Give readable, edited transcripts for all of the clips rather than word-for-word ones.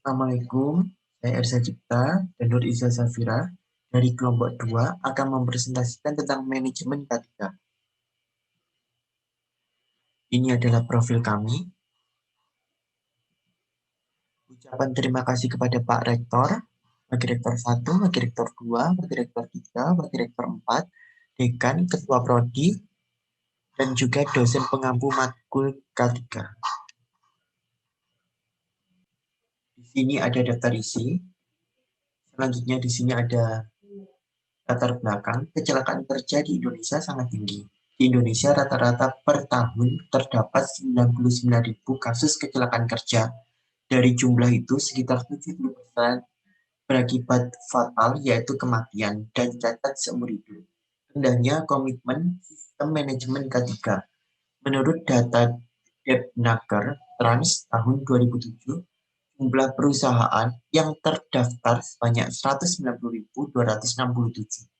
Assalamualaikum, saya Ersa Cipta dan Nur Iza Safira dari kelompok 2 akan mempresentasikan tentang manajemen K3. Ini adalah profil kami. Ucapan terima kasih kepada Pak Rektor, Wakil Rektor 1, Wakil Rektor 2, Wakil Rektor 3, Wakil Rektor 4, Dekan, Ketua Prodi, dan juga dosen pengampu matkul K3. Di sini ada daftar isi. Selanjutnya di sini ada latar belakang. Kecelakaan kerja di Indonesia sangat tinggi. Di Indonesia rata-rata per tahun terdapat 99.000 kasus kecelakaan kerja. Dari jumlah itu sekitar 70% berakibat fatal yaitu kematian dan cacat seumur hidup. Rendahnya komitmen sistem manajemen K3. Menurut data Depnaker Trans tahun 2007, jumlah perusahaan yang terdaftar sebanyak 190.267.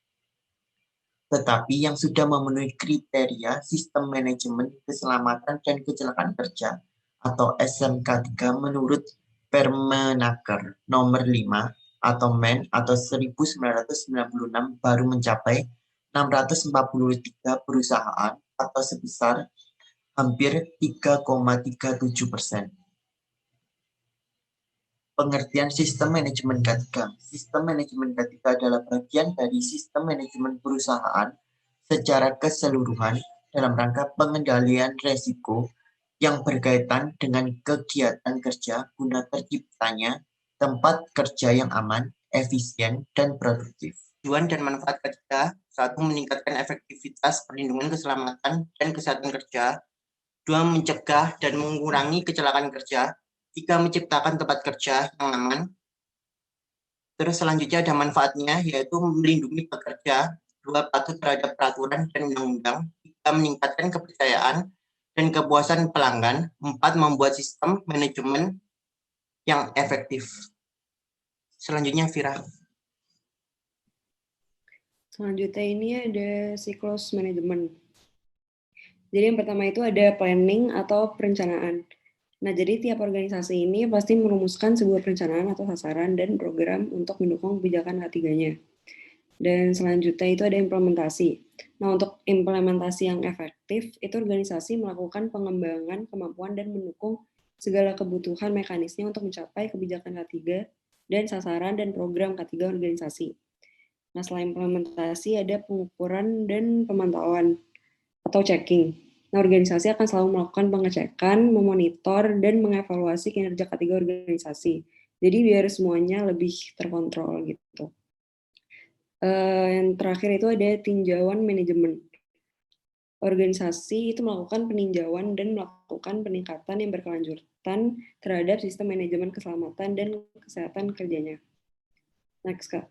Tetapi yang sudah memenuhi kriteria Sistem Manajemen Keselamatan dan Kecelakaan Kerja atau SMK3 menurut Permenaker nomor 5 atau MEN atau 1996 baru mencapai 643 perusahaan atau sebesar hampir 3,37%. Pengertian sistem manajemen K3. Sistem manajemen K3 adalah bagian dari sistem manajemen perusahaan secara keseluruhan dalam rangka pengendalian resiko yang berkaitan dengan kegiatan kerja guna terciptanya tempat kerja yang aman, efisien, dan produktif. Tujuan dan manfaat K3, satu, meningkatkan efektivitas perlindungan keselamatan dan kesehatan kerja, dua, mencegah dan mengurangi kecelakaan kerja, tiga, menciptakan tempat kerja yang aman. Terus selanjutnya ada manfaatnya, yaitu melindungi pekerja, dua, patuh terhadap peraturan dan undang-undang, tiga, meningkatkan kepercayaan dan kepuasan pelanggan, empat, membuat sistem manajemen yang efektif. Selanjutnya, Vira. Selanjutnya ini ada siklus manajemen. Jadi yang pertama itu ada planning atau perencanaan. Nah, jadi tiap organisasi ini pasti merumuskan sebuah perencanaan atau sasaran dan program untuk mendukung kebijakan K3-nya. Dan selanjutnya itu ada implementasi. Nah, untuk implementasi yang efektif, itu organisasi melakukan pengembangan kemampuan dan mendukung segala kebutuhan mekanisme untuk mencapai kebijakan K3 dan sasaran dan program K3 organisasi. Nah, selain implementasi ada pengukuran dan pemantauan atau checking. Nah, organisasi akan selalu melakukan pengecekan, memonitor, dan mengevaluasi kinerja ketiga organisasi. Jadi biar semuanya lebih terkontrol gitu. Yang terakhir itu ada tinjauan manajemen. Organisasi itu melakukan peninjauan dan melakukan peningkatan yang berkelanjutan terhadap sistem manajemen keselamatan dan kesehatan kerjanya. Next, Kak.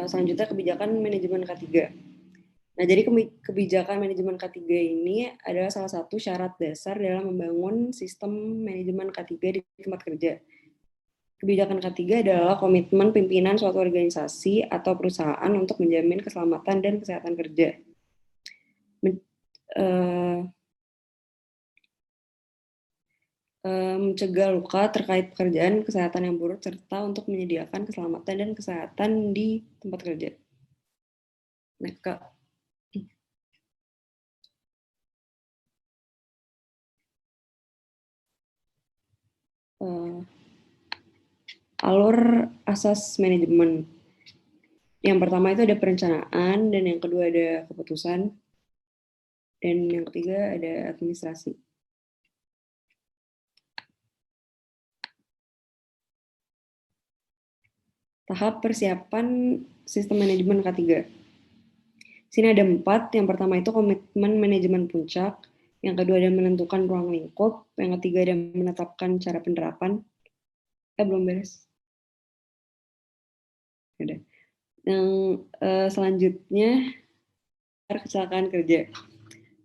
Selanjutnya kebijakan manajemen K3. Nah, jadi kebijakan manajemen K3 ini adalah salah satu syarat dasar dalam membangun sistem manajemen K3 di tempat kerja. Kebijakan K3 adalah komitmen pimpinan suatu organisasi atau perusahaan untuk menjamin keselamatan dan kesehatan kerja. Mencegah luka terkait pekerjaan, kesehatan yang buruk, serta untuk menyediakan keselamatan dan kesehatan di tempat kerja. Nah, Kak. Alur asas manajemen. Yang pertama itu ada perencanaan, dan yang kedua ada keputusan, dan yang ketiga ada administrasi. Tahap persiapan sistem manajemen K3. Sini ada 4. Yang pertama itu komitmen manajemen puncak. Yang kedua ada menentukan ruang lingkup. Yang ketiga ada menetapkan cara penerapan. Belum beres. Ada. Yang selanjutnya kecelakaan kerja.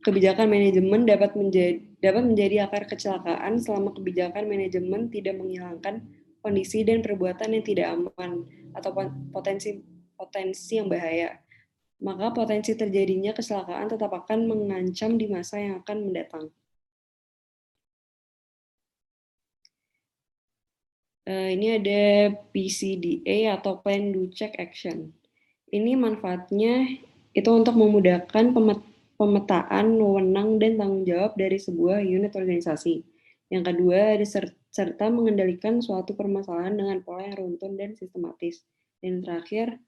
Kebijakan manajemen dapat menjadi akar kecelakaan selama kebijakan manajemen tidak menghilangkan kondisi dan perbuatan yang tidak aman atau potensi yang bahaya. Maka potensi terjadinya kecelakaan tetap akan mengancam di masa yang akan mendatang. Ini ada PCDA atau Plan Do Check Action. Ini manfaatnya itu untuk memudahkan pemetaan wewenang dan tanggung jawab dari sebuah unit organisasi. Yang kedua, serta mengendalikan suatu permasalahan dengan pola yang runtun dan sistematis. Dan terakhir,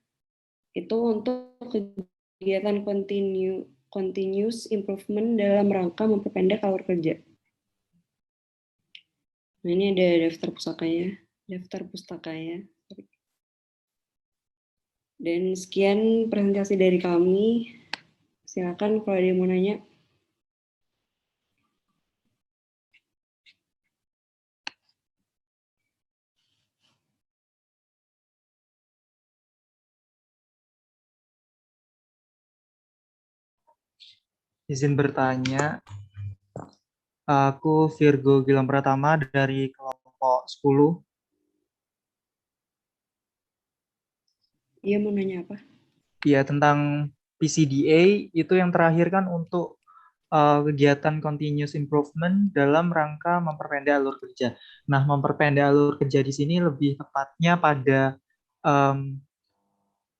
itu untuk kegiatan continuous improvement dalam rangka memperpendek alur kerja. Nah, ini ada daftar pustakanya. Dan sekian presentasi dari kami. Silakan kalau ada yang mau nanya. Izin bertanya, aku Virgo Gilang Pratama dari kelompok 10. Iya, mau nanya apa? Ya, tentang PCDA itu yang terakhir kan untuk kegiatan continuous improvement dalam rangka memperpendek alur kerja. Nah, memperpendek alur kerja di sini lebih tepatnya pada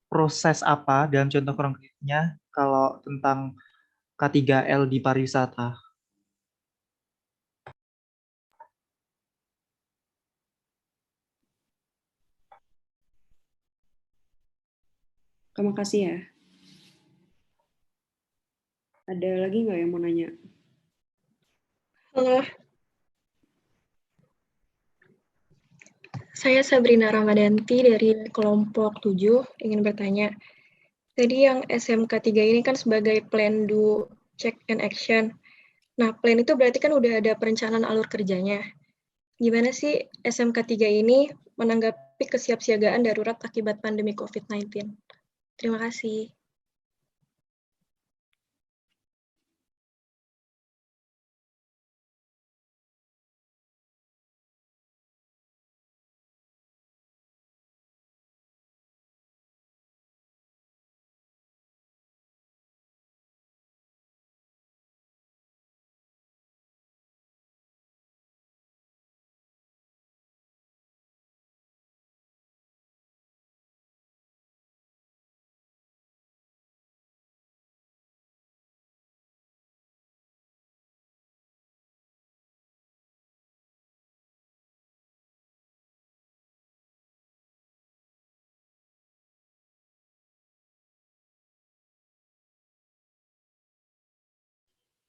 proses apa dalam contoh konkretnya kalau tentang K3L di pariwisata. Terima kasih ya. Ada lagi nggak yang mau nanya? Halo, saya Sabrina Ramadanti dari kelompok 7 ingin bertanya. Tadi yang SMK 3 ini kan sebagai plan do check and action. Nah, plan itu berarti kan udah ada perencanaan alur kerjanya. Gimana sih SMK 3 ini menanggapi kesiapsiagaan darurat akibat pandemi COVID-19? Terima kasih.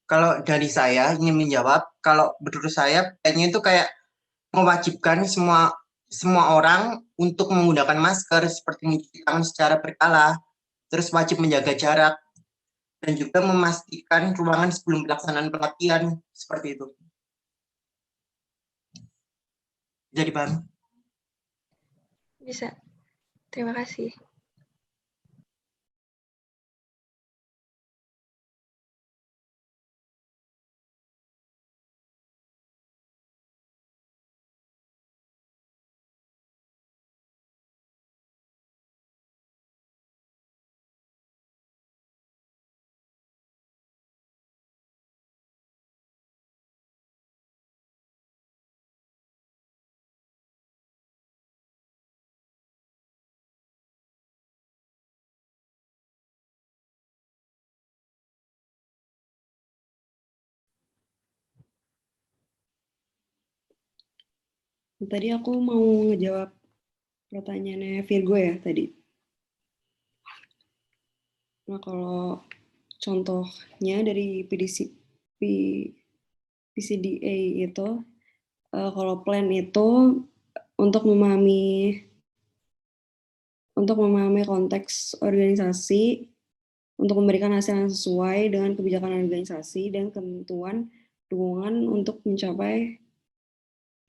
Kalau dari saya ingin menjawab, kalau menurut saya kayaknya itu kayak mewajibkan semua orang untuk menggunakan masker seperti mencuci tangan secara berkala, terus wajib menjaga jarak dan juga memastikan ruangan sebelum pelaksanaan pelatihan seperti itu. Jadi paham? Bisa. Terima kasih. Tadi aku mau ngejawab pertanyaannya Virgo ya tadi. Nah, kalau contohnya dari PCDA itu, kalau plan itu untuk memahami konteks organisasi, untuk memberikan hasil yang sesuai dengan kebijakan organisasi dan ketentuan dukungan untuk mencapai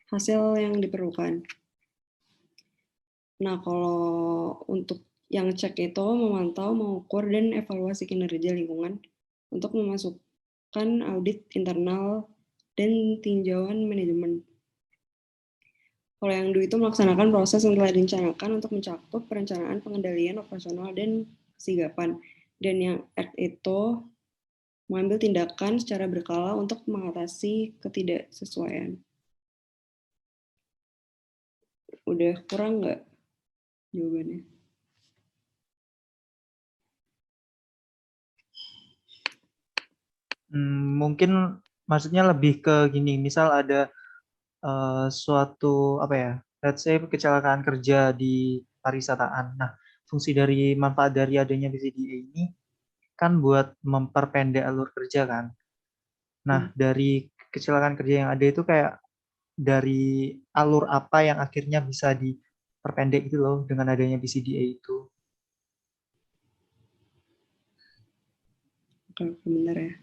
hasil yang diperlukan. Nah, kalau untuk yang cek itu memantau, mengukur, dan evaluasi kinerja lingkungan untuk memasukkan audit internal dan tinjauan manajemen. Kalau yang do itu melaksanakan proses yang telah direncanakan untuk mencakup perencanaan, pengendalian, operasional, dan kesigapan. Dan yang act itu mengambil tindakan secara berkala untuk mengatasi ketidaksesuaian. Udah kurang nggak jawabannya? Mungkin maksudnya lebih ke gini, misal ada suatu apa ya, let's say kecelakaan kerja di pariwisataan. Nah, fungsi dari manfaat dari adanya PCDA ini kan buat memperpendek alur kerja kan. Nah, dari kecelakaan kerja yang ada itu kayak dari alur apa yang akhirnya bisa diperpendek itu loh dengan adanya PCDA itu. Oke, benar ya.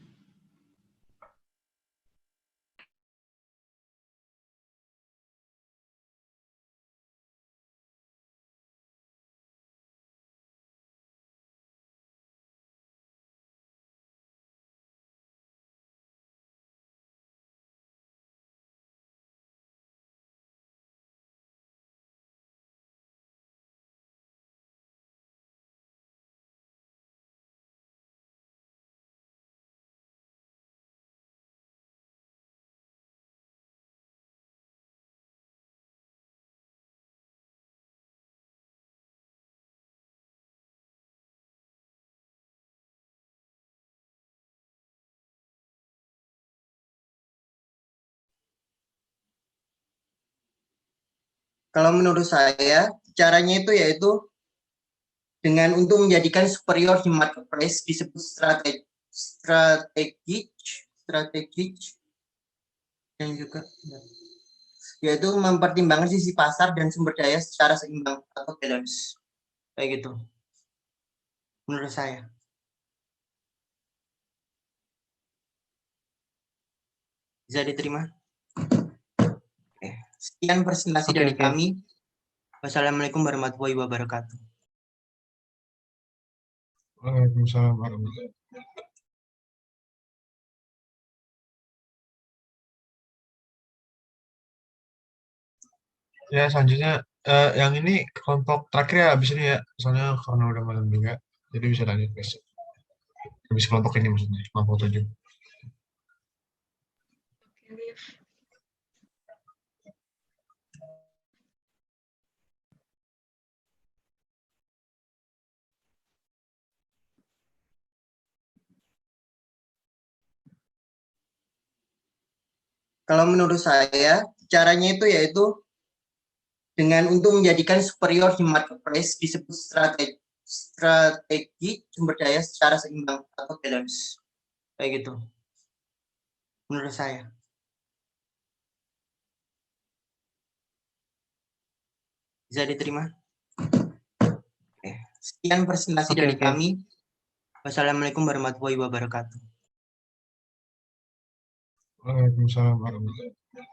Kalau menurut saya, caranya itu yaitu dengan untuk menjadikan superior di marketplace disebut strategik dan juga yaitu mempertimbangkan sisi pasar dan sumber daya secara seimbang atau balance. Kayak gitu. Menurut saya. Bisa diterima? Oke. Sekian presentasi dari kami. Wassalamualaikum warahmatullahi wabarakatuh. Waalaikumsalam warahmatullahi wabarakatuh. Ya, selanjutnya yang ini kelompok terakhir ya abis ini ya, soalnya karena udah malam juga, jadi bisa lanjut besok. Habis kelompok ini maksudnya, kelompok 7. Kalau menurut saya, caranya itu yaitu dengan untuk menjadikan superior di marketplace disebut strategi sumber daya secara seimbang atau balance. Kayak gitu. Menurut saya. Bisa diterima? Oke. Sekian presentasi dari kami. Wassalamualaikum warahmatullahi wabarakatuh. Waalaikumsalam warahmatullahi wabarakatuh.